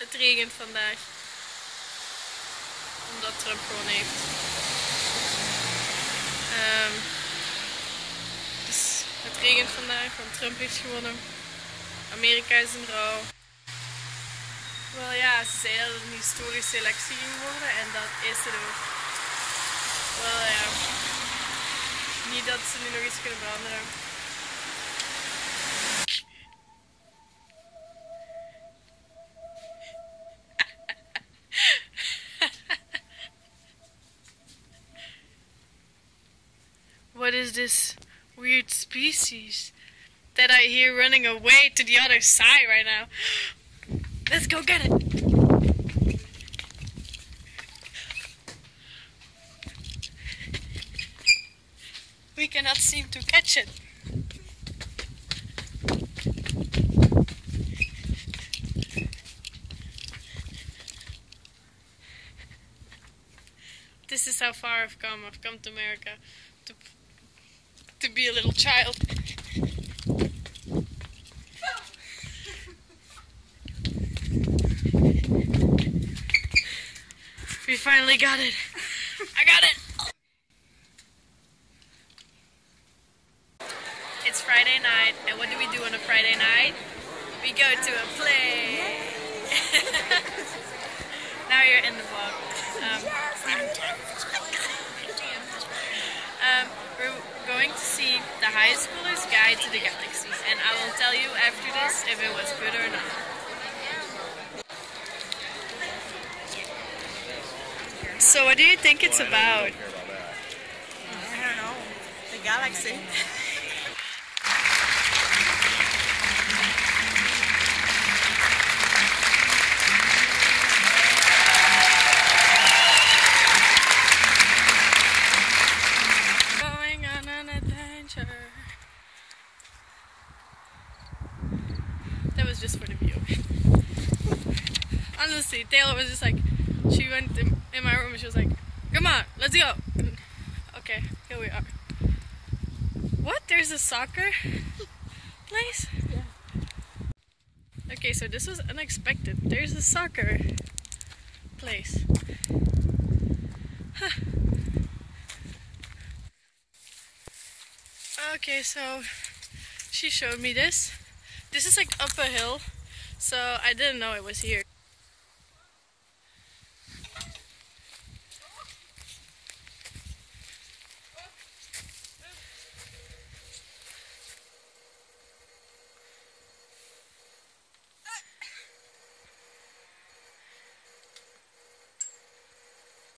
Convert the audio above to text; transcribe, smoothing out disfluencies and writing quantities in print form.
Het regent vandaag. Omdat Trump gewoon heeft. Dus het regent vandaag, want Trump heeft gewonnen. Amerika is in rouw. Wel ja, ze zeiden dat het een historische electie ging worden en dat is het ook. Wel ja, niet dat ze nu nog iets kunnen veranderen. What is this weird species that I hear running away to the other side right now? Let's go get it! We cannot seem to catch it. This is how far I've come. I've come to America to be a little child. We finally got it. I got it. It's Friday night, and what do we do on a Friday night? We go to a play. Now you're in the vlog. We're going to see The High Schooler's Guide to the Galaxy, and I will tell you after this if it was good or not. So what do you think it's about? I don't know. The galaxy. Going on an adventure. That was just for the view. Honestly, Taylor was just like, she went in my room and she was like, come on, let's go. And, okay, here we are. What? There's a soccer place? Yeah. Okay, so this was unexpected. There's a soccer place. Huh. Okay, so she showed me this. This is like up a hill, so I didn't know it was here.